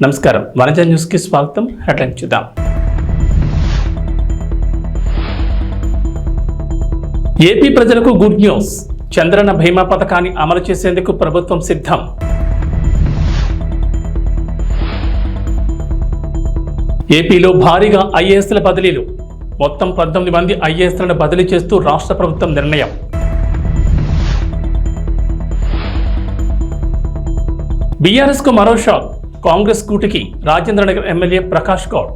నమస్కారం వనజ న్యూస్ కి స్వాగతం. హెడ్లైన్ చూద్దాం. ఏపీ ప్రజలకు గుడ్ న్యూస్. చంద్రన్న బీమా పథకాన్ని అమలు చేసేందుకు ప్రభుత్వం సిద్ధం. ఏపీలో భారీగా ఐఏఎస్ల బదిలీలు. మొత్తం 19 మంది ఐఏఎస్లను బదిలీ చేస్తూ రాష్ట్ర ప్రభుత్వం నిర్ణయం. బీఆర్ఎస్ కు మరో షాక్. కాంగ్రెస్ కూటికి రాజేంద్రనగర్ ఎమ్మెల్యే ప్రకాష్ గౌడ్.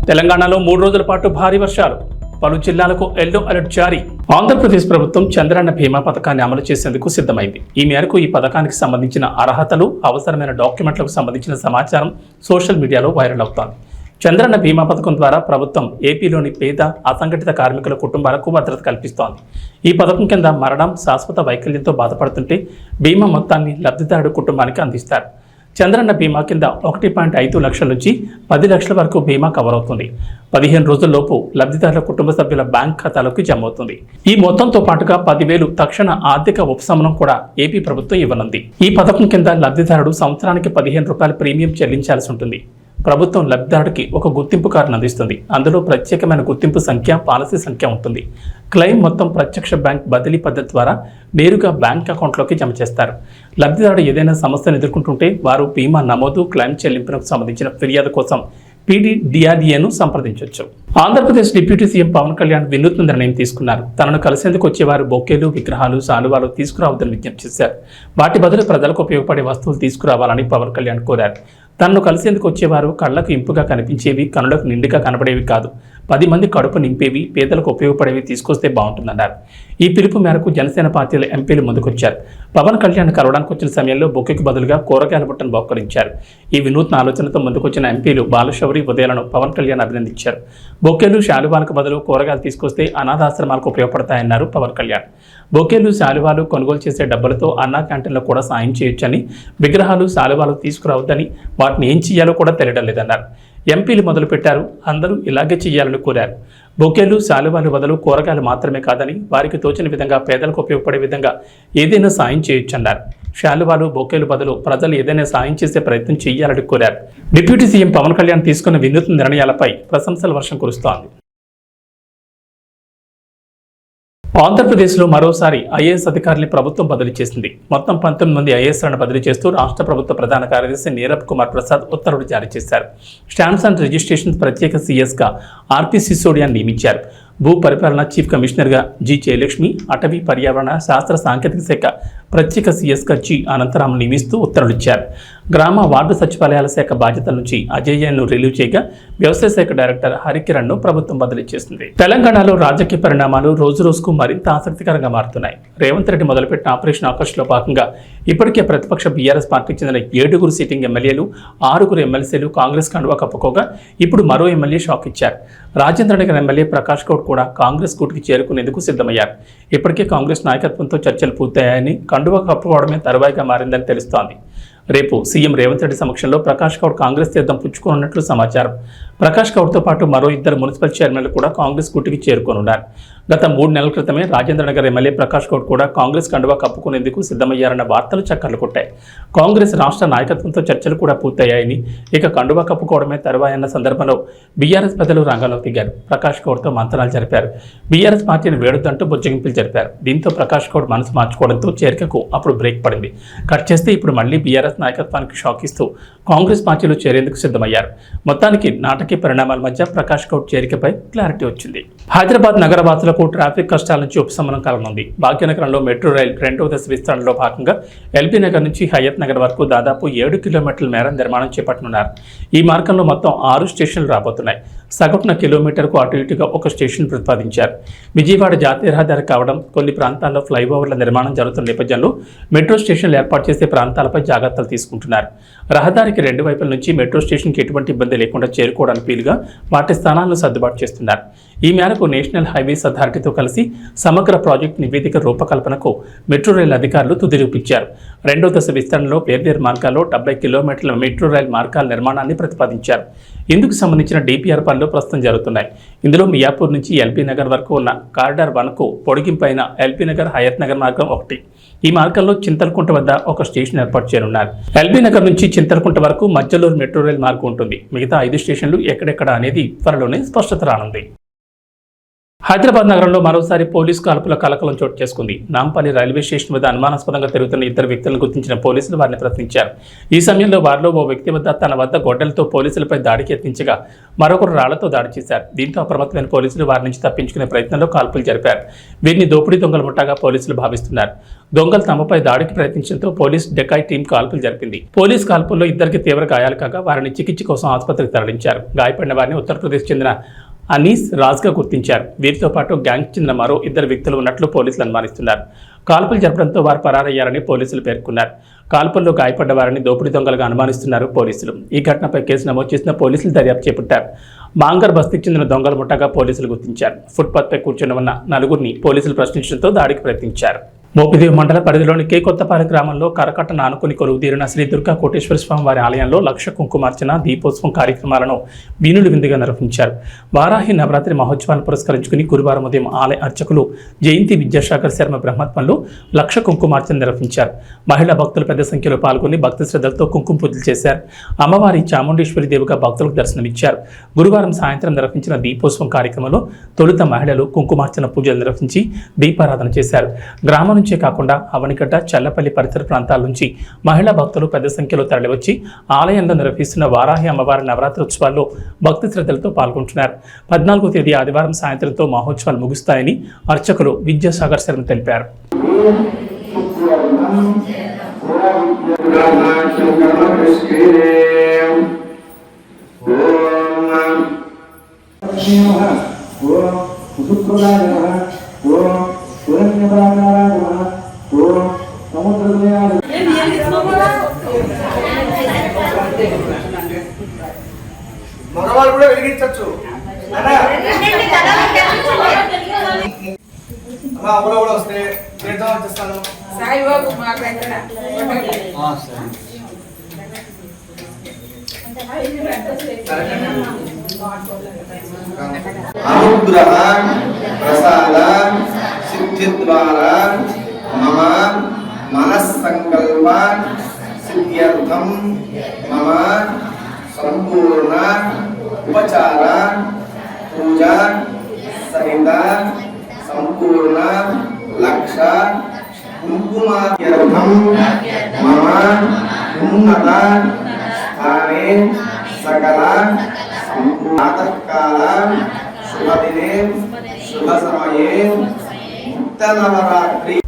తెలంగాణలో 3 రోజుల పాటు భారీ వర్షాలు. పలు జిల్లాలకు ఎల్లో అలర్ట్ జారీ. ఆంధ్రప్రదేశ్ ప్రభుత్వం చంద్రన్న బీమా పథకాన్ని అమలు చేసేందుకు సిద్ధమైంది. ఈ మేరకు ఈ పథకానికి సంబంధించిన అర్హతలు, అవసరమైన డాక్యుమెంట్లకు సంబంధించిన సమాచారం సోషల్ మీడియాలో వైరల్ అవుతోంది. చంద్రన్న బీమా పథకం ద్వారా ప్రభుత్వం ఏపీలోని పేద, అసంఘటిత కార్మికుల కుటుంబాలకు భద్రత కల్పిస్తోంది. ఈ పథకం కింద మరణం, శాశ్వత వైకల్యంతో బాధపడుతుంటే బీమా మొత్తాన్ని లబ్ధిదారుడు కుటుంబానికి అందిస్తారు. చంద్రన్న బీమా కింద 1.5 లక్షల నుంచి 10 లక్షల వరకు బీమా కవర్ అవుతుంది. 15 రోజుల్లోపు లబ్ధిదారుల కుటుంబ సభ్యుల బ్యాంక్ ఖాతాలోకి జమ అవుతుంది. ఈ మొత్తంతో పాటుగా 10,000 తక్షణ ఆర్థిక ఉపశమనం కూడా ఏపీ ప్రభుత్వం ఇవ్వనుంది. ఈ పథకం కింద లబ్ధిదారుడు సంవత్సరానికి 15 రూపాయల ప్రీమియం చెల్లించాల్సి ఉంటుంది. ప్రభుత్వం లబ్ధిదారుడికి ఒక గుర్తింపు కార్డును అందిస్తుంది. అందులో ప్రత్యేకమైన గుర్తింపు సంఖ్య, పాలసీ సంఖ్య ఉంటుంది. క్లెయిమ్ మొత్తం ప్రత్యక్ష బ్యాంక్ బదిలీ పద్ధతి ద్వారా నేరుగా బ్యాంక్ అకౌంట్లోకి జమ చేస్తారు. లబ్ధిదారుడు ఏదైనా సమస్యను ఎదుర్కొంటుంటే వారు బీమా నమోదు, క్లెయిమ్ చెల్లింపునకు సంబంధించిన ఫిర్యాదు కోసం PDDRDAను సంప్రదించవచ్చు. ఆంధ్రప్రదేశ్ డిప్యూటీ సీఎం పవన్ కళ్యాణ్ వినూత్న నిర్ణయం తీసుకున్నారు. తనను కలిసేందుకు వచ్చేవారు బొకేలు, విగ్రహాలు, శాలువాలు తీసుకురావద్దని విజ్ఞప్తి చేశారు. వాటి బదులు ప్రజలకు ఉపయోగపడే వస్తువులు తీసుకురావాలని పవన్ కళ్యాణ్ కోరారు. తనను కలిసేందుకు వచ్చేవారు కళ్లకు ఇంపుగా కనిపించేవి, కనులకు నిండుగా కనబడేవి కాదు, 10 మంది కడుపు నింపేవి, పేదలకు ఉపయోగపడేవి తీసుకొస్తే బాగుంటుందన్నారు. ఈ పిలుపు మేరకు జనసేన పార్టీల ఎంపీలు ముందుకొచ్చారు. పవన్ కళ్యాణ్ కలవడానికి వచ్చిన సమయంలో బొకేకు బదులుగా కూరగాయల బుట్టను బహుకరించారు. ఈ వినూత్న ఆలోచనతో ముందుకొచ్చిన ఎంపీలు బాలశౌరి, ఉదయాలను పవన్ కళ్యాణ్ అభినందించారు. బొకేలు, శాలువాలకు బదులు కూరగాయలు తీసుకొస్తే అనాథాశ్రమాలకు ఉపయోగపడతాయన్నారు పవన్ కళ్యాణ్. బొకేలు, శాలువాలు కొనుగోలు చేసే డబ్బులతో అన్నా క్యాంటీన్లో కూడా సాయం చేయొచ్చని, విగ్రహాలు, శాలువాలు తీసుకురావద్దని, వాటిని ఏం చేయాలో కూడా తెలియడం లేదన్నారు. ఎంపీలు మొదలుపెట్టారు. అందరూ ఇలాగే చేయాలని కోరారు. బొకేలు, శాలువాలు బదులు కూరగాయలు మాత్రమే కాదని, వారికి తోచిన విధంగా పేదలకు ఉపయోగపడే విధంగా ఏదైనా సాయం చేయొచ్చన్నారు. శాలువాలు, బొకేలు బదులు ప్రజలు ఏదైనా సాయం చేసే ప్రయత్నం చేయాలని కోరారు. డిప్యూటీ సీఎం పవన్ కళ్యాణ్ తీసుకున్న వినూత్న నిర్ణయాలపై ప్రశంసల వర్షం కురుస్తోంది. ఆంధ్రప్రదేశ్లో మరోసారి ఐఏఎస్ అధికారుల్ని ప్రభుత్వం బదిలీ చేసింది. మొత్తం 19 మంది ఐఏఎస్లను బదిలీ చేస్తూ రాష్ట్ర ప్రభుత్వ ప్రధాన కార్యదర్శి నీరబ్ కుమార్ ప్రసాద్ ఉత్తర్వులు జారీ చేశారు. స్టాంప్స్ అండ్ రిజిస్ట్రేషన్స్ ప్రత్యేక సీఎస్గా ఆర్పి సిసోడియాను నియమించారు. భూ పరిపాలన చీఫ్ కమిషనర్గా జి జయలక్ష్మి, అటవీ పర్యావరణ శాస్త్ర సాంకేతిక శాఖ ప్రత్యేక సీఎస్గా జి అనంతరామ్ నియమిస్తూ ఉత్తర్వులిచ్చారు. గ్రామ వార్డు సచివాలయాల శాఖ బాధ్యతల నుంచి అజయ్యను రిలీవ్ చేయగా వ్యవసాయ శాఖ డైరెక్టర్ హరికిరణ్ ను ప్రభుత్వం బదిలీ చేసింది. తెలంగాణలో రాజకీయ పరిణామాలు రోజురోజుకు మరింత ఆసక్తికరంగా మారుతున్నాయి. రేవంత్ రెడ్డి మొదలుపెట్టిన ఆపరేషన్ ఆకర్ష్లో భాగంగా ఇప్పటికే ప్రతిపక్ష బీఆర్ఎస్ పార్టీకి చెందిన 7 సిట్టింగ్ ఎమ్మెల్యేలు, 6 ఎమ్మెల్సీలు కాంగ్రెస్ కండువా కప్పుకోగా ఇప్పుడు మరో ఎమ్మెల్యే షాక్ ఇచ్చారు. రాజేంద్రనగర్ ఎమ్మెల్యే ప్రకాష్ గౌడ్ కూడా కాంగ్రెస్ కూటికి చేరుకునేందుకు సిద్ధమయ్యారు. ఇప్పటికే కాంగ్రెస్ నాయకత్వంతో చర్చలు పూర్తయ్యాయని, కండువా కప్పుకోవడమే తరువాయిగా మారిందని తెలుస్తోంది. రేపు సీఎం రేవంత్ రెడ్డి సమక్షంలో ప్రకాష్ గౌడ్ కాంగ్రెస్ తీర్థం పుచ్చుకోనున్నట్లు సమాచారం. ప్రకాష్ గౌడ్తో పాటు మరో 2 మున్సిపల్ చైర్మన్లు కూడా కాంగ్రెస్ కూటికి చేరుకోనున్నారు. గత 3 నెలల క్రితమే రాజేంద్రనగర్ ఎమ్మెల్యే ప్రకాష్ గౌడ్ కూడా కాంగ్రెస్ కండువా కప్పుకునేందుకు సిద్ధమయ్యారన్న వార్తలు చక్కర్లు కొట్టాయి. కాంగ్రెస్ రాష్ట్ర నాయకత్వంతో చర్చలు కూడా పూర్తయ్యాయని, ఇక కండువా కప్పుకోవడమే తరువాయన్న సందర్భంలో బీఆర్ఎస్ పెద్దలు రంగంలోకి దిగారు. ప్రకాష్ గౌడ్తో మంతనాలు జరిపారు. బీఆర్ఎస్ పార్టీని వేడొద్దంటూ బుజ్జగింపులు జరిపారు. దీంతో ప్రకాష్ గౌడ్ మనసు మార్చుకోవడంతో చేరికకు అప్పుడు బ్రేక్ పడింది. కట్ చేస్తే ఇప్పుడు మళ్లీ బీఆర్ఎస్ నాయకత్వానికి షాక్ ఇస్తూ కాంగ్రెస్ పార్టీలో చేరేందుకు సిద్ధమయ్యారు. మొత్తానికి నాటకీయ పరిణామాల మధ్య ప్రకాష్ గౌడ్ చేరికపై క్లారిటీ వచ్చింది. హైదరాబాద్ నగరవాసులకు ట్రాఫిక్ కష్టాల నుంచి ఉపశమనం కలగనుంది. భాగ్యనగరంలో మెట్రో రైల్ 2వ దశ విస్తరణలో భాగంగా ఎల్బీ నగర్ నుంచి హయత్ నగర్ వరకు దాదాపు 7 కిలోమీటర్ల మేర నిర్మాణం చేపట్టనున్నారు. ఈ మార్గంలో మొత్తం 6 స్టేషన్లు రాబోతున్నాయి. సగటున కిలోమీటర్కు అటు ఇటుగా ఒక స్టేషన్ ప్రతిపాదించారు. విజయవాడ జాతీయ రహదారి కావడం, కొన్ని ప్రాంతాల్లో ఫ్లైఓవర్ల నిర్మాణం జరుగుతున్న నేపథ్యంలో మెట్రో స్టేషన్లు ఏర్పాటు చేసే ప్రాంతాలపై జాగ్రత్తలు తీసుకుంటున్నారు. రహదారికి 2 వైపుల నుంచి మెట్రో స్టేషన్కి ఎటువంటి ఇబ్బంది లేకుండా చేరుకోవడానికి వీలుగా వాటి స్థానాలను సర్దుబాటు చేస్తున్నారు. ఈ మేరకు నేషనల్ హైవేస్ అథారిటీతో కలిసి సమగ్ర ప్రాజెక్టు నివేదిక రూపకల్పనకు మెట్రో రైల్ అధికారులు తుది రూపించారు. 2వ దశ విస్తరణలో వేర్వేరు మార్గాల్లో 70 కిలోమీటర్ల మెట్రో రైల్ మార్గాల నిర్మాణాన్ని ప్రతిపాదించారు. ఇందుకు సంబంధించిన డిపిఆర్ పనులు ప్రస్తుతం జరుగుతున్నాయి. ఇందులో మియాపూర్ నుంచి ఎల్బీ నగర్ వరకు ఉన్న కారిడార్ 1కు పొడిగింపైన ఎల్బీ నగర్ హయత్ నగర్ మార్గం ఒకటి. ఈ మార్గంలో చింతలకుంట వద్ద ఒక స్టేషన్ ఏర్పాటు చేయనున్నారు. ఎల్బీ నగర్ నుంచి చింతలకుంట వరకు మధ్యలో మెట్రో రైల్ మార్గం ఉంటుంది. మిగతా 5 స్టేషన్లు ఎక్కడెక్కడ అనేది త్వరలోనే స్పష్టత రానుంది. హైదరాబాద్ నగరంలో మరోసారి పోలీసు కాల్పుల కలకలం చోటు చేసుకుంది. నాంపల్లి రైల్వే స్టేషన్ వద్ద అనుమానాస్పదంగా తిరుగుతున్న 2 వ్యక్తులను గుర్తించిన పోలీసులు వారిని ప్రశ్నించారు. ఈ సమయంలో వారిలో ఓ వ్యక్తి తన వద్ద గొడ్డలతో పోలీసులపై దాడికి యత్నించగా మరొకరు రాళ్లతో దాడి చేశారు. దీంతో అప్రమత్తమైన పోలీసులు వారి నుంచి తప్పించుకునే ప్రయత్నంలో కాల్పులు జరిపారు. వీరిని దోపిడీ దొంగల ముఠాగా పోలీసులు భావిస్తున్నారు. దొంగలు తమపై దాడికి ప్రయత్నించడంతో పోలీస్ డెకాయ్ టీం కాల్పులు జరిపింది. పోలీస్ కాల్పుల్లో 2కి తీవ్ర గాయాలు కాగా వారిని చికిత్స కోసం ఆసుపత్రికి తరలించారు. గాయపడిన వారిని ఉత్తరప్రదేశ్ చెందిన అనీస్ రాజ్గా గుర్తించారు. వీరితో పాటు గ్యాంగ్ చెందిన మరో 2 వ్యక్తులు ఉన్నట్లు పోలీసులు అనుమానిస్తున్నారు. కాల్పులు జరపడంతో వారు పరారయ్యారని పోలీసులు పేర్కొన్నారు. కాల్పుల్లో గాయపడ్డ వారిని దోపిడీ దొంగలుగా అనుమానిస్తున్నారు పోలీసులు. ఈ ఘటనపై కేసు నమోదు చేసిన పోలీసులు దర్యాప్తు చేపట్టారు. మాంగర్ బస్తీకి చెందిన దొంగల ముఠాగా పోలీసులు గుర్తించారు. ఫుట్పాత్పై కూర్చొని ఉన్న 4గురిని పోలీసులు ప్రశ్నించడంతో దాడికి ప్రయత్నించారు. మోపిదేవి మండల పరిధిలోని కొత్తపాలెం గ్రామంలో కరకట్టను ఆనుకుని కొలువుదీరిన శ్రీ దుర్గా కోటేశ్వర స్వామి వారి ఆలయంలో లక్ష కుంకుమార్చన దీపోత్సవం కార్యక్రమాలను వీనులు విందుగా నిర్వహించారు. వారాహి నవరాత్రి మహోత్సవాన్ని పురస్కరించుకుని గురువారం ఉదయం ఆలయ అర్చకులు జయంతి విద్యాసాగర్ శర్మ బ్రహ్మత్వంలో లక్ష కుంకుమార్చన నిర్వహించారు. మహిళా భక్తులు పెద్ద సంఖ్యలో పాల్గొని భక్తి శ్రద్ధలతో కుంకుమ పూజలు చేశారు. అమ్మవారి చాముండేశ్వరి దేవిగా భక్తులకు దర్శనమిచ్చారు. గురువారం సాయంత్రం నిర్వహించిన దీపోత్సవం కార్యక్రమంలో తొలుత మహిళలు కుంకుమార్చన పూజలు నిర్వహించి దీపారాధన చేశారు. గ్రామం నుంచే కాకుండా అవనిగడ్డ, చల్లపల్లి పరిసర ప్రాంతాల నుంచి మహిళా భక్తులు పెద్ద సంఖ్యలో తరలివచ్చి ఆలయంలో నిర్వహిస్తున్న వారాహి అమ్మవారి నవరాత్రి ఉత్సవాల్లో భక్తి శ్రద్ధలతో పాల్గొంటున్నారు. 14వ తేదీ ఆదివారం సాయంత్రంతో మహోత్సవాలు ముగుస్తాయని అర్చకులు విద్యాసాగర్ శర్మ తెలిపారు. మగవాళ్ళు కూడా వెలిగించవచ్చు. కూడా వస్తే చేస్తాను. అనుగ్రహ ప్రసాద సిద్ధి ద్వారా మమ మనస్సంకల్ప సిద్ధ్యర్థం మమ సంపూర్ణ ఉపచార పూజ సహిత సంపూర్ణ లక్ష కుంకుమార్ఘ్యర్థం మమ ఉన్నత స్థానే సకల ప్రాతఃకాల శుభదినే శుభ సమయే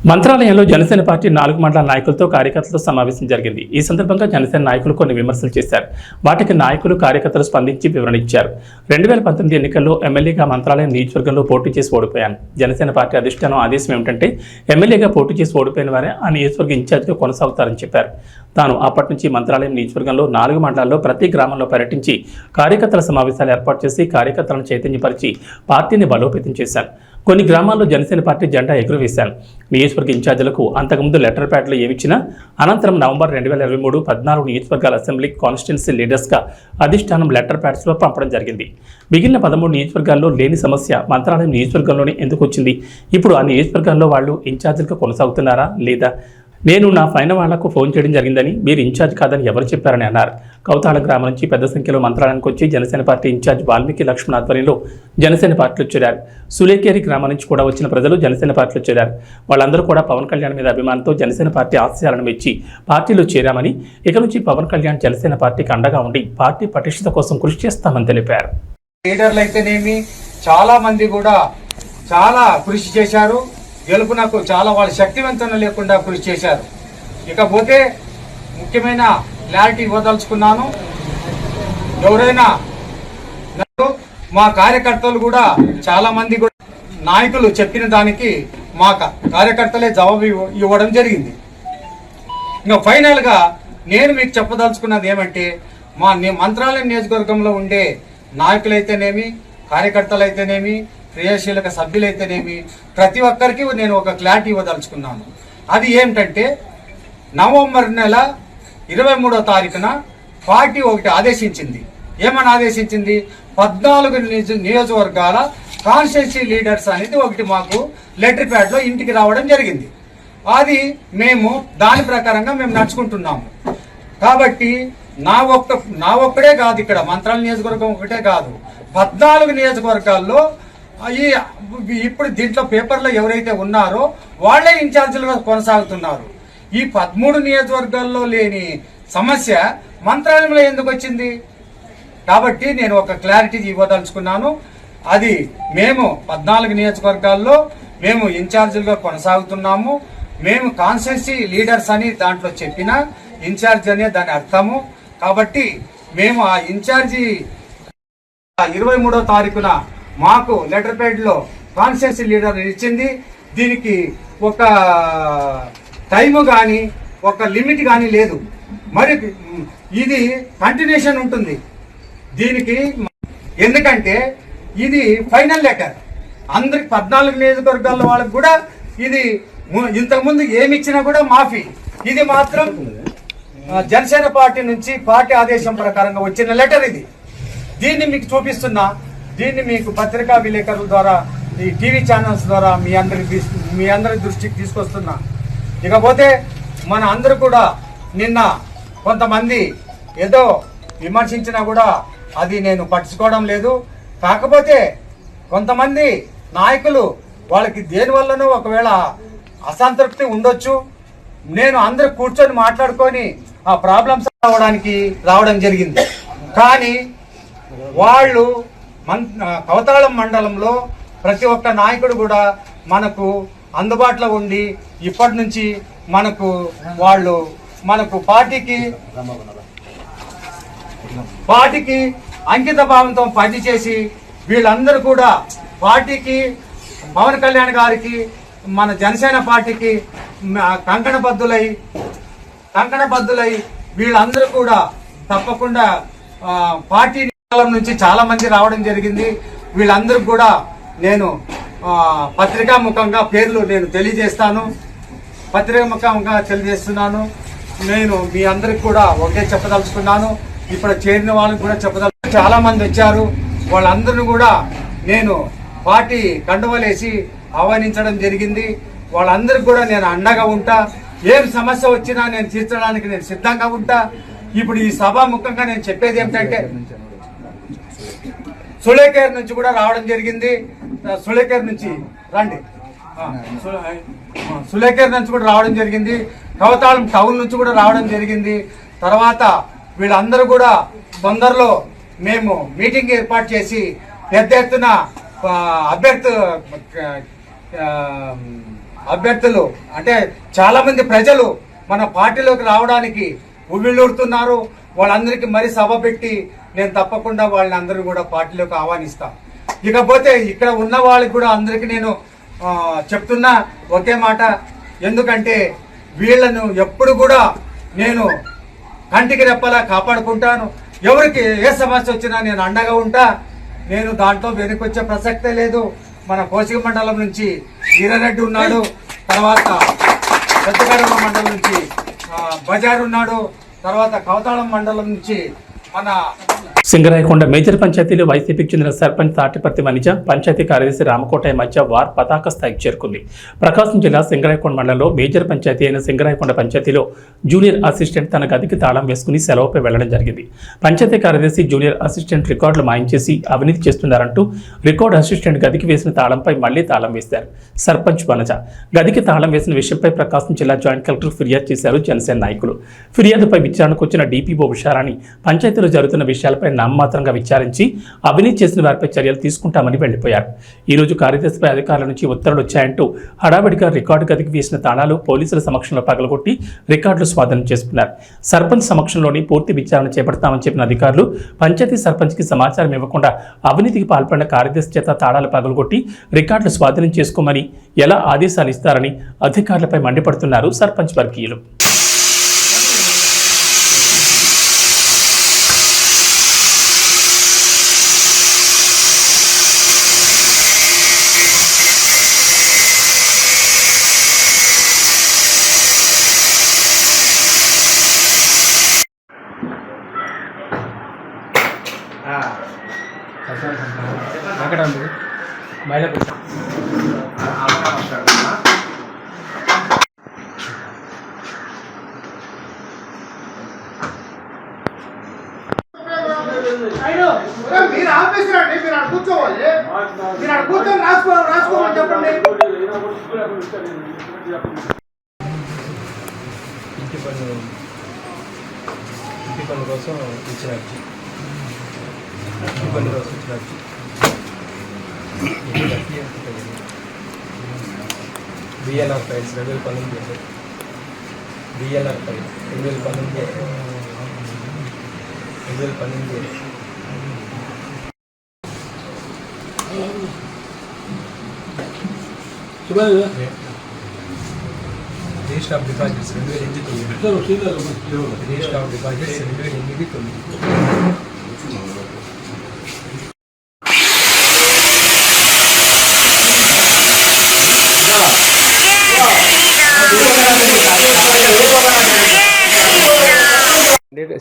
మంత్రాలయంలో జనసేన పార్టీ 4 మండల నాయకులతో కార్యకర్తలతో సమావేశం జరిగింది. ఈ సందర్భంగా జనసేన నాయకులు కొన్ని విమర్శలు చేశారు. వాటికి నాయకులు కార్యకర్తలు స్పందించి వివరణ ఇచ్చారు. 2019 ఎన్నికల్లో ఎమ్మెల్యేగా మంత్రాలయం నియోజకవర్గంలో పోటీ చేసి ఓడిపోయాను. జనసేన పార్టీ అధిష్టానం ఆదేశం ఏమిటంటే ఎమ్మెల్యేగా పోటీ చేసి ఓడిపోయిన వారే ఆ నియోజకవర్గ ఇన్ఛార్జిగా కొనసాగుతారని చెప్పారు. తాను అప్పటి నుంచి మంత్రాలయం నియోజకవర్గంలో 4 మండలాల్లో ప్రతి గ్రామంలో పర్యటించి కార్యకర్తల సమావేశాలు ఏర్పాటు చేసి కార్యకర్తలను చైతన్యపరిచి పార్టీని బలోపేతం చేశాను. కొన్ని గ్రామాల్లో జనసేన పార్టీ జెండా ఎగురవేశాను. నియోజకవర్గ ఇన్ఛార్జీలకు అంతకుముందు లెటర్ ప్యాడ్లు ఏమిచ్చినా అనంతరం నవంబర్ 2023 14 నియోజకవర్గాల అసెంబ్లీ కాన్స్టిట్యున్సీ లీడర్స్గా అధిష్టానం లెటర్ ప్యాడ్స్లో పంపడం జరిగింది. మిగిలిన 13 నియోజకవర్గాల్లో లేని సమస్య మంత్రాలయం నియోజకవర్గంలోనే ఎందుకు వచ్చింది? ఇప్పుడు ఆ నియోజకవర్గాల్లో వాళ్ళు ఇన్ఛార్జీలుగా కొనసాగుతున్నారా లేదా? నేను నా పైన వాళ్లకు ఫోన్ చేయడం జరిగిందని, మీరు ఇన్ఛార్జ్ కాదని ఎవరు చెప్పారని అన్నారు. కౌతాళ గ్రామం నుంచి పెద్ద సంఖ్యలో మంత్రాలయానికి వచ్చి జనసేన పార్టీ ఇన్ఛార్జ్ వాల్మీకి లక్ష్మణ్ ఆధ్వర్యంలో జనసేన పార్టీలో చేరారు. సులేకేరి గ్రామం నుంచి కూడా వచ్చిన ప్రజలు జనసేన పార్టీలో చేరారు. వాళ్ళందరూ కూడా పవన్ కళ్యాణ్ మీద అభిమానంతో జనసేన పార్టీ ఆశయాలను మెచ్చి పార్టీలో చేరామని, ఇక నుంచి పవన్ కళ్యాణ్ జనసేన పార్టీకి అండగా ఉండి పార్టీ పటిష్టత కోసం కృషి చేస్తామని తెలిపారు. లీడర్లు అయితేనేమి చాలా మంది కూడా చాలా కృషి చేశారు. గెలుపునకు చాలా వాళ్ళ శక్తివంతం లేకుండా కృషి చేశారు. ఇకపోతే ముఖ్యమైన క్లారిటీ ఇవ్వదలుచుకున్నాను. ఎవరైనా మా కార్యకర్తలు కూడా చాలా మంది కూడా నాయకులు చెప్పిన దానికి మా కార్యకర్తలే జవాబు ఇవ్వడం జరిగింది. ఇంకా ఫైనల్ గా నేను మీకు చెప్పదలుచుకున్నది ఏమంటే, మా మంత్రాలయం నియోజకవర్గంలో ఉండే నాయకులైతేనేమి, కార్యకర్తలైతేనేమి, క్రియాశీలక సభ్యులైతేనేమి, ప్రతి ఒక్కరికి నేను ఒక క్లారిటీ ఇవ్వదలుచుకున్నాను. అది ఏమిటంటే, నవంబర్ నెల 23వ తారీఖున పార్టీ ఒకటి ఆదేశించింది. ఏమని ఆదేశించింది, 14 నియోజకవర్గాల కాన్స్టిట్యూన్సీ లీడర్స్ అనేది ఒకటి మాకు లెటర్ ప్యాడ్ లో ఇంటికి రావడం జరిగింది. అది మేము దాని ప్రకారంగా మేము నడుచుకుంటున్నాము. కాబట్టి నా ఒక్కడే కాదు, ఇక్కడ మంత్రాల నియోజకవర్గం ఒకటే కాదు, 14 నియోజకవర్గాల్లో ఇప్పుడు దీంట్లో పేపర్లో ఎవరైతే ఉన్నారో వాళ్లే ఇన్ఛార్జీలుగా కొనసాగుతున్నారు. ఈ 13 నియోజకవర్గాల్లో లేని సమస్య మంత్రాలయంలో ఎందుకు వచ్చింది? కాబట్టి నేను ఒక క్లారిటీ ఇవ్వదలుచుకున్నాను. అది మేము 14 నియోజకవర్గాల్లో మేము ఇన్ఛార్జీలుగా కొనసాగుతున్నాము. మేము కాన్స్టిట్యూన్సీ లీడర్స్ అని దాంట్లో చెప్పిన ఇన్ఛార్జ్ అనే దాని అర్థము. కాబట్టి మేము ఆ ఇన్ఛార్జి 23వ తారీఖున మాకు లెటర్ ప్యాడ్ లో కాన్స్టిట్యూన్సీ లీడర్ ఇచ్చింది. దీనికి ఒక టైము కానీ ఒక లిమిట్ కానీ లేదు. మరి ఇది కంటిన్యూషన్ ఉంటుంది దీనికి. ఎందుకంటే ఇది ఫైనల్ లెటర్ అందరికి 14 నియోజకవర్గాల వాళ్ళకి కూడా ఇది ఇంతకుముందు ఏమి ఇచ్చినా కూడా మాఫీ. ఇది మాత్రం జనసేన పార్టీ నుంచి పార్టీ ఆదేశం ప్రకారంగా వచ్చిన లెటర్ ఇది. దీన్ని మీకు చూపిస్తున్నా, దీన్ని మీకు పత్రికా విలేకరుల ద్వారా ఈ టీవీ ఛానల్స్ ద్వారా మీ అందరి దృష్టికి తీసుకొస్తున్నా. ఇకపోతే మన అందరూ కూడా నిన్న కొంతమంది ఏదో విమర్శించినా కూడా అది నేను పట్టించుకోవడం లేదు. కాకపోతే కొంతమంది నాయకులు వాళ్ళకి దేనివల్లనో ఒకవేళ అసంతృప్తి ఉండొచ్చు. నేను అందరూ కూర్చొని మాట్లాడుకొని ఆ ప్రాబ్లమ్స్ రావడం జరిగింది. కానీ వాళ్ళు కవతాళం మండలంలో ప్రతి ఒక్క నాయకుడు కూడా మనకు అందుబాటులో ఉండి ఇప్పటి నుంచి మనకు పార్టీకి అంకిత భావంతో పనిచేసి వీళ్ళందరూ కూడా పార్టీకి, పవన్ కళ్యాణ్ గారికి, మన జనసేన పార్టీకి కంకణబద్దులై వీళ్ళందరూ కూడా తప్పకుండా పార్టీ నుంచి చాలా మంది రావడం జరిగింది. వీళ్ళందరూ కూడా నేను పత్రికా ముఖంగా పేర్లు నేను తెలియజేస్తున్నాను. నేను మీ అందరికి కూడా ఒకే చెప్పదలుచుకున్నాను. ఇప్పుడు చేరిన వాళ్ళకి కూడా చాలా మంది వచ్చారు. వాళ్ళందరినీ కూడా నేను పార్టీ కండువలేసి ఆహ్వానించడం జరిగింది. వాళ్ళందరికీ కూడా నేను అండగా ఉంటా. ఏం సమస్య వచ్చినా నేను తీర్చడానికి నేను సిద్ధంగా ఉంటా. ఇప్పుడు ఈ సభాముఖంగా నేను చెప్పేది ఏమిటంటే, సులేకేర్ నుంచి కూడా రావడం జరిగింది. సులేకేర్ నుంచి కూడా రావడం జరిగింది. కవతాళం టౌన్ నుంచి కూడా రావడం జరిగింది. తర్వాత వీళ్ళందరూ కూడా తొందరలో మేము మీటింగ్ ఏర్పాటు చేసి పెద్ద ఎత్తున అభ్యర్థులు అంటే చాలా మంది ప్రజలు మన పార్టీలోకి రావడానికి ఉవ్విళ్ళూరుతున్నారు. వాళ్ళందరికీ మరీ సభ పెట్టి నేను తప్పకుండా వాళ్ళని అందరూ కూడా పార్టీలోకి ఆహ్వానిస్తా. ఇకపోతే ఇక్కడ ఉన్న వాళ్ళకి కూడా అందరికీ నేను చెప్తున్నా ఒకే మాట. ఎందుకంటే వీళ్ళను ఎప్పుడు కూడా నేను కంటికి రెప్పలా కాపాడుకుంటాను. ఎవరికి ఏ సమస్య వచ్చినా నేను అండగా ఉంటా. నేను దాంట్లో వెనుకొచ్చే ప్రసక్తే లేదు. మన కోసిక మండలం నుంచి వీరారెడ్డి ఉన్నాడు, తర్వాత పెద్దగడమ మండలం నుంచి బజార్ ఉన్నాడు, తర్వాత కవతాళం మండలం నుంచి మన సింగరాయకొండ మేజర్ పంచాయతీలో వైసీపీకి చెందిన సర్పంచ్ తాటిపర్తి వనిజ, పంచాయతీ కార్యదర్శి రామకోటయ్య మధ్య వార్ పతాక స్థాయికి చేరుకుంది. ప్రకాశం జిల్లా సింగరాయకొండ మండలంలో మేజర్ పంచాయతీ అయిన సింగరాయకొండ పంచాయతీలో జూనియర్ అసిస్టెంట్ తన గదికి తాళం వేసుకుని సెలవుపై వెళ్లడం జరిగింది. పంచాయతీ కార్యదర్శి జూనియర్ అసిస్టెంట్ రికార్డులు మాయించేసి అవినీతి చేస్తున్నారంటూ రికార్డు అసిస్టెంట్ గదికి వేసిన తాళంపై మళ్లీ తాళం వేశారు. సర్పంచ్ వనజ గదికి తాళం వేసిన విషయంపై ప్రకాశం జిల్లా జాయింట్ కలెక్టర్ ఫిర్యాదు చేశారు జనసేన నాయకులు. ఫిర్యాదుపై విచారణకు వచ్చిన డీపీఓ ఉషారాణి పంచాయతీలో జరుగుతున్న విషయాలపై నామమాత్రంగా విచారించి అవినీతి చేసిన వారిపై చర్యలు తీసుకుంటామని వెళ్లిపోయారు. ఈ రోజు కార్యదర్శిపై అధికారుల నుంచి ఉత్తర్వులు వచ్చాయంటూ హడావిడిగా రికార్డు గదికి వేసిన తాళాలు పోలీసుల సమక్షంలో పగలగొట్టి రికార్డులు స్వాధీనం చేసుకున్నారు. సర్పంచ్ సమక్షంలోని పూర్తి విచారణ చేపడతామని చెప్పిన అధికారులు పంచాయతీ సర్పంచ్కి సమాచారం ఇవ్వకుండా అవినీతికి పాల్పడిన కార్యదర్శి చేత తాళాలు పగలగొట్టి రికార్డులు స్వాధీనం చేసుకోమని ఎలా ఆదేశాలు ఇస్తారని అధికారులపై మండిపడుతున్నారు సర్పంచ్ వర్గీయులు. మహిళా మీరు ఆఫీస్ రండి, మీరు అక్కడ కూర్చోవాలి, మీరు అక్కడ కూర్చొని రాసుకోమని చెప్పండి. ఇంటి పన్ను కోసం ఇచ్చిన అర్జీ, ఇంటి పన్ను కోసం ఇచ్చిన అర్జీ BLR files 2019, BLR file 2019 register of deposits 2008, register of deposits 2008.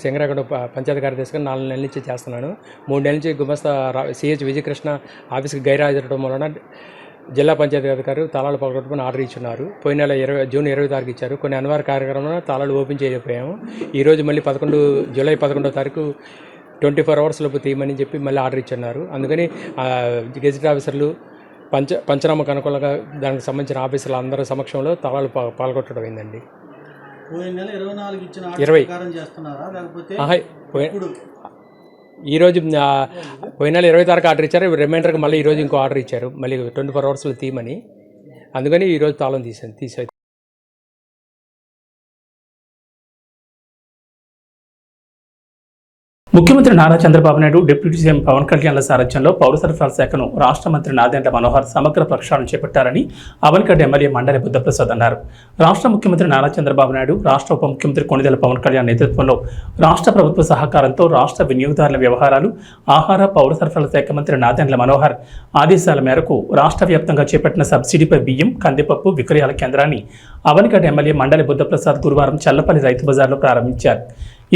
Shankaragada పంచాయతీ కార్యదర్శిగా 4 నెలల నుంచి చేస్తున్నాను. 3 నెలల నుంచి గుమస్తా సిహెచ్ విజయకృష్ణ ఆఫీస్కి గైరాజరడం వలన జిల్లా పంచాయతీ అధికారి తాళాలు పగలగొట్టమని ఆర్డర్ ఇచ్చున్నారు. పోయిన నెల జూన్ 20 తారీఖు ఇచ్చారు. కొన్ని అనివార్య కార్యక్రమంలో తాళాలు ఓపెన్ చేయలేకపోయాము. ఈరోజు మళ్ళీ జూలై 11వ తారీఖు 24 hours లోపు తీయమని చెప్పి మళ్ళీ ఆర్డర్ ఇచ్చున్నారు. అందుకని గెజిట్ ఆఫీసర్లు పంచనామాకు అనుకూలంగా దానికి సంబంధించిన ఆఫీసర్లు అందరి సమక్షంలో తాళాలు పాల్గొట్టడం అయిందండి. ఈరోజు పోయిన నెల 20 తారీఖు ఆర్డర్ ఇచ్చారు. రిమైండర్కి మళ్ళీ ఈరోజు ఇంకో ఆర్డర్ ఇచ్చారు, మళ్ళీ 24 hours తీయమని. అందుకని ఈరోజు తాళం తీసే ముఖ్యమంత్రి నారా చంద్రబాబు నాయుడు, డిప్యూటీ సీఎం పవన్ కళ్యాణ్ల సారథ్యంలో పౌర సరఫరాల శాఖను రాష్ట్ర మంత్రి నాదెండ్ల మనోహర్ సమగ్ర ప్రక్షాళన చేపట్టారని అవనిగడ్డ ఎమ్మెల్యే మండలి బుద్ధప్రసాద్ అన్నారు. రాష్ట్ర ముఖ్యమంత్రి నారా చంద్రబాబు నాయుడు, రాష్ట్ర ఉప ముఖ్యమంత్రి కొణిదెల పవన్ కళ్యాణ్ నేతృత్వంలో రాష్ట్ర ప్రభుత్వ సహకారంతో రాష్ట్ర వినియోగదారుల వ్యవహారాలు, ఆహార, పౌర సరఫరాల శాఖ మంత్రి నాదెండ్ల మనోహర్ ఆదేశాల మేరకు రాష్ట్ర వ్యాప్తంగా చేపట్టిన సబ్సిడీపై బియ్యం, కందిపప్పు విక్రయాల కేంద్రాన్ని అవనిగడ్డ ఎమ్మెల్యే మండలి బుద్ధప్రసాద్ గురువారం చల్లపల్లి రైతు బజార్లో ప్రారంభించారు.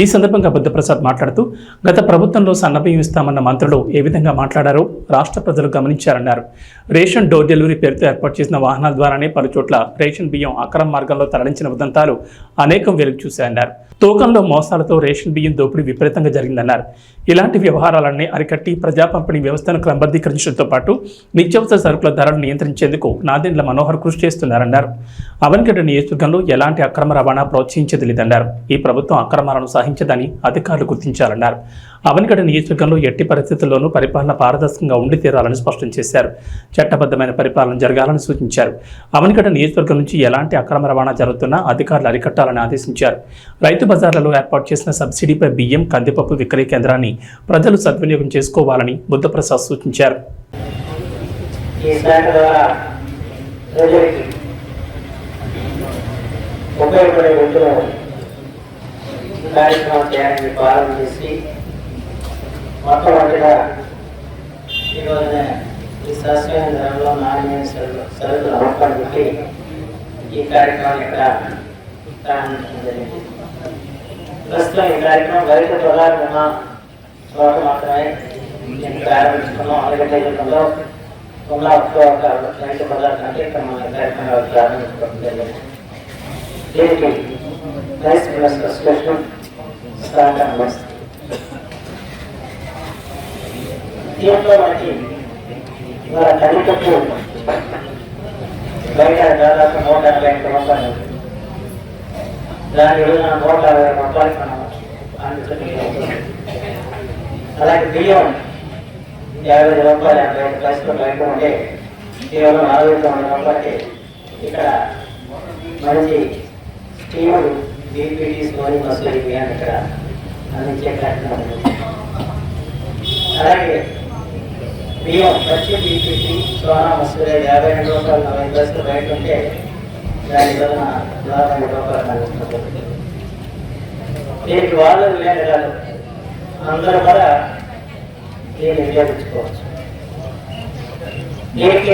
ఈ సందర్భంగా బుద్ధప్రసాద్ మాట్లాడుతూ గత ప్రభుత్వంలో సన్నబియ్యం ఇస్తామన్న మంత్రులు ఏ విధంగా మాట్లాడారో రాష్ట్ర ప్రజలు గమనించారన్నారు. రేషన్ డోర్ డెలివరీ పేరుతో ఏర్పాటు చేసిన వాహనాల ద్వారానే పలుచోట్ల రేషన్ బియ్యం అక్రమ మార్గంలో తరలించిన ఉదంతాలు అనేకం వెలుగు చూశాయన్నారు. తూకంలో మోసాలతో రేషన్ బియ్యం దోపిడీ విపరీతంగా జరిగిందన్నారు. ఇలాంటి వ్యవహారాలన్నీ అరికట్టి ప్రజా పంపిణీ వ్యవస్థను క్రమబద్ధీకరించడంతో పాటు నిత్యావసర సరుకుల ధరలు నియంత్రించేందుకు నాదెండ్ల మనోహర్ కృషి చేస్తున్నారన్నారు. అవనిగడ్డ నియోజకవర్గంలో ఎలాంటి అక్రమ రవాణా ప్రోత్సహించేది లేదన్నారు. ఈ ప్రభుత్వం అక్రమాలను సహించదని అధికారులు గుర్తించాలన్నారు. అవనిగడ్డ నియోజకవర్గంలో ఎట్టి పరిస్థితుల్లోనూ పరిపాలన పారదర్శకంగా ఉండి తీరాలని స్పష్టం చేశారు. చట్టబద్ధమైన పరిపాలన జరగాలని సూచించారు. అవనిగడ్డ నియోజకవర్గం నుంచి ఎలాంటి అక్రమ రవాణా జరుగుతున్నా అధికారులు అరికట్టాలని ఆదేశించారు. రైతు బజార్లలో ఏర్పాటు చేసిన సబ్సిడీపై బియ్యం, కందిపప్పు విక్రయ కేంద్రాన్ని ప్రజలు సద్వినియోగం చేసుకోవాలని బుద్ధప్రసాద్ సూచించారు. కార్యక్రమం చేయాలని ప్రారంభించి మొట్టమొదటిగా ఈరోజున ఈ సరస్వైన ధరలో నాణ్యమైన సరుకులు అమ్మకాలు పెట్టి ఈ కార్యక్రమాన్ని ఇక్కడ ప్రారంభించడం జరిగింది. ప్రస్తుతం ఈ కార్యక్రమం రైతు బజార్ ఉన్న చోట మాత్రమే ప్రారంభించుకున్నాం. అవనిగడ్డ జిల్లాలో ఉన్న ఒక రైతు బజార్ కంటే ఇక్కడ మన కార్యక్రమాలు ప్రారంభించుకోవడం జరిగింది. దీనికి రైస్ మిల్లర్స్ అసోసియేషన్ దీంట్లో మనకి మన కందిపప్పు బయట దాదాపు 180 రూపాయలు, దాని విలువ 160 రూపాయలు మనం అందుతుంది. అలాగే బియ్యం 50 రూపాయలు 55 పైసలు బయట ఉంటే కేవలం 49 రూపాయలకి ఇక్కడ మంచి స్కీములు బీపీటీ స్టోరీ మసూరి బియ్యాన్ని ఇక్కడ అందించే కార్యక్రమం. అలాగే బియ్యం వచ్చి బీపీటీ సోనా మసూరి 52 రూపాయలు 40 పైసలు బయట ఉంటే దాని వలన 42 రూపాయలు అందిస్తుంది. దీనికి వాళ్ళు వినియోగదారు అందరూ కూడా దీన్ని వినియోగించుకోవచ్చు. దీనికి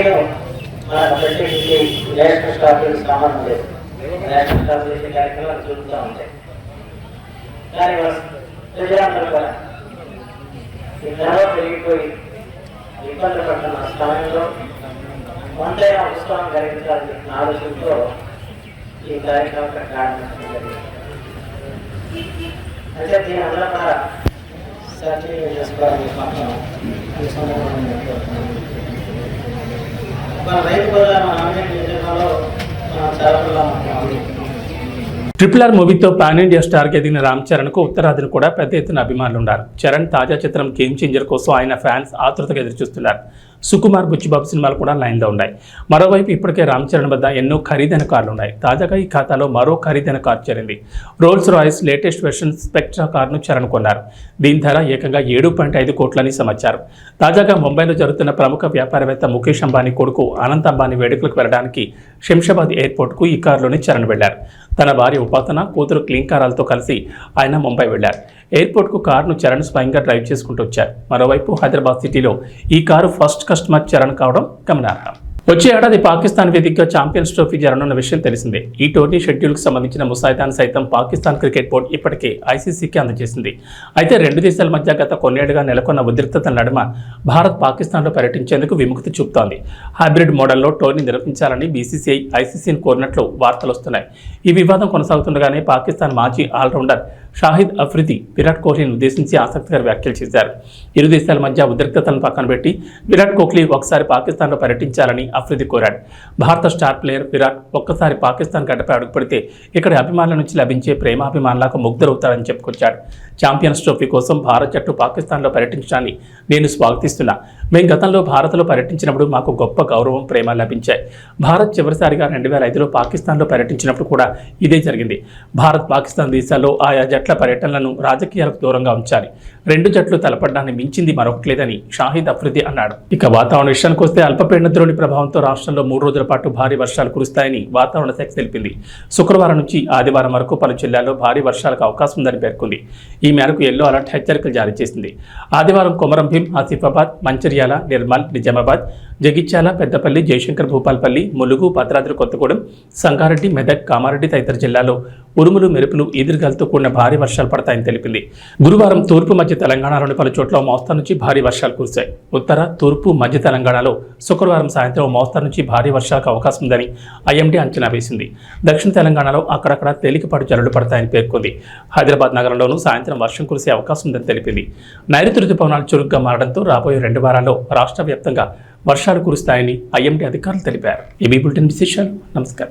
మనకు ప్రత్యేకించి రేషన్ స్టాకులకు సంబంధం లేదు. రేషన్ స్టాక్ చేసే కార్యక్రమాలు జరుగుతూ ఉంటాయి. దానివల్ల ప్రజలందరూ కూడా ఈ ధర పెరిగిపోయి ఇబ్బంది పడుతున్న సమయంలో ఒంటైన ఉత్సవం కలిగించాలని ఆలోచనతో ఈ కార్యక్రమం ప్రారంభించడం జరిగింది. అంటే దీని అందరూ కూడా సద్వినియోగం చేసుకోవాలని ఈ సందర్భంగా కోరుతున్నాను. మన రైతు బజార్ మన అన్నింటి నిజంలో చాలా RRR మూవీతో పాన్ ఇండియా స్టార్కి ఎదిగిన రామ్ చరణ్కు ఉత్తరాదిని కూడా పెద్ద ఎత్తున అభిమానులు ఉన్నారు. చరణ్ తాజా చిత్రం గేమ్ చేంజర్ కోసం ఆయన ఫ్యాన్స్ ఆతృతగా ఎదురుచూస్తున్నారు. సుకుమార్, బుచ్చిబాబు సినిమాలు కూడా లైన్లో ఉన్నాయి. మరోవైపు ఇప్పటికే రామ్ చరణ్ వద్ద ఎన్నో ఖరీదైన కార్లు ఉన్నాయి. తాజాగా ఈ ఖాతాలో మరో ఖరీదైన కారు చేరింది. Rolls Royce latest version spectra కారును చరణ్ కొన్నారు. దీని ధర ఏకంగా 7.5 కోట్లని సమాచారం. తాజాగా ముంబైలో జరుగుతున్న ప్రముఖ వ్యాపారవేత్త ముఖేష్ అంబానీ కొడుకు అనంత్ అంబానీ వేడుకలకు వెళ్లడానికి శంషాబాద్ ఎయిర్పోర్ట్కు ఈ కారులోనే చరణ్ వెళ్లారు. తన భార్య ఉపాసన, కూతురు క్లీంకారాలతో కలిసి ఆయన ముంబై వెళ్లారు. ఎయిర్పోర్ట్కు కారును చరణ్ స్వయంగా డ్రైవ్ చేసుకుంటూ వచ్చారు. మరోవైపు హైదరాబాద్ సిటీలో ఈ కారు ఫస్ట్ కస్టమర్ చరణ్ కావడం గమనార్హం. వచ్చే ఏడాది పాకిస్తాన్ వేదికగా ఛాంపియన్స్ ట్రోఫీ జరగనున్న విషయం తెలిసిందే. ఈ టోర్నీ షెడ్యూల్కు సంబంధించిన ముసాయిదాను సైతం పాకిస్తాన్ క్రికెట్ బోర్డు ఇప్పటికే ఐసీసీకి అందజేసింది. అయితే రెండు దేశాల మధ్య గత కొన్నేళ్లుగా నెలకొన్న ఉద్రిక్తతల నడుమ భారత్ పాకిస్తాన్లో పర్యటించేందుకు విముక్తి చూపుతోంది. హైబ్రిడ్ మోడల్లో టోర్నీ నిర్వహించాలని బీసీసీఐ ఐసీసీని కోరినట్లు వార్తలు వస్తున్నాయి. ఈ వివాదం కొనసాగుతుండగానే పాకిస్తాన్ మాజీ ఆల్రౌండర్ షాహిద్ అఫ్రిది విరాట్ కోహ్లీని ఉద్దేశించి ఆసక్తికర వ్యాఖ్యలు చేశారు. ఇరు దేశాల మధ్య ఉద్రిక్తతలను పక్కన పెట్టి విరాట్ కోహ్లీ ఒకసారి పాకిస్తాన్లో పర్యటించాలని అఫ్రిది కోరాడు. భారత స్టార్ ప్లేయర్ విరాట్ ఒక్కసారి పాకిస్తాన్ గడ్డపై అడుగుపెడితే ఇక్కడ అభిమానుల నుంచి లభించే ప్రేమాభిమానులకు ముగ్ధరవుతాడని చెప్పుకొచ్చాడు. ఛాంపియన్స్ ట్రోఫీ కోసం భారత్ జట్టు పాకిస్తాన్లో పర్యటించడాన్ని నేను స్వాగతిస్తున్నా. మేము గతంలో భారత్లో పర్యటించినప్పుడు మాకు గొప్ప గౌరవం, ప్రేమ లభించాయి. భారత్ చివరిసారిగా 2005లో పాకిస్తాన్లో పర్యటించినప్పుడు కూడా ఇదే జరిగింది. భారత్, పాకిస్తాన్ దేశాల్లో ఆయా జట్ల పర్యటనలను రాజకీయాలకు దూరంగా ఉంచాలి. రెండు జట్లు తలపడ్డాన్ని మించింది మరొకటి లేదని షాహిద్ అఫ్రిది అన్నాడు. ఇక వాతావరణ విషయానికి వస్తే అల్పపీడన ద్రోణి ప్రభావంతో రాష్ట్రంలో 3 రోజుల పాటు భారీ వర్షాలు కురుస్తాయని వాతావరణ శాఖ తెలిపింది. శుక్రవారం నుంచి ఆదివారం వరకు పలు జిల్లాల్లో భారీ వర్షాలకు అవకాశం ఉందని పేర్కొంది. ఈ మేరకు ఎల్లో అలర్ట్ హెచ్చరికలు జారీ చేసింది. ఆదివారం కొమరం భీం, ఆసిఫాబాద్, మంచిర్యాల, నిర్మల్, నిజామాబాద్, జగిత్యాల, పెద్దపల్లి, జయశంకర్ భూపాల్పల్లి, ములుగు, భద్రాద్రి కొత్తగూడెం, సంగారెడ్డి, మెదక్, కామారెడ్డి తదితర జిల్లాల్లో ఉరుములు, మెరుపులు, ఈదురుగాలతో కూడిన భారీ వర్షాలు పడతాయని తెలిపింది. గురువారం తూర్పు మధ్య తెలంగాణలోని పలు చోట్ల మోస్తరు నుంచి భారీ వర్షాలు కురిశాయి. ఉత్తర, తూర్పు, మధ్య తెలంగాణలో శుక్రవారం సాయంత్రం మోస్తరు నుంచి భారీ వర్షాలకు అవకాశం ఉందని ఐఎండీ అంచనా వేసింది. దక్షిణ తెలంగాణలో అక్కడక్కడ తేలికపాటి జల్లులు పడతాయని పేర్కొంది. హైదరాబాద్ నగరంలోనూ సాయంత్రం వర్షం కురిసే అవకాశం ఉందని తెలిపింది. నైరుతి రుతుపవనాలు చురుగ్గా మారడంతో రాబోయే 2 వారాల్లో రాష్ట్ర వ్యాప్తంగా వర్షాలు కురుస్తాయని ఐఎండీ అధికారులు తెలిపారు. ఏబీ బులెటిన్ విశేషాలు. నమస్కారం.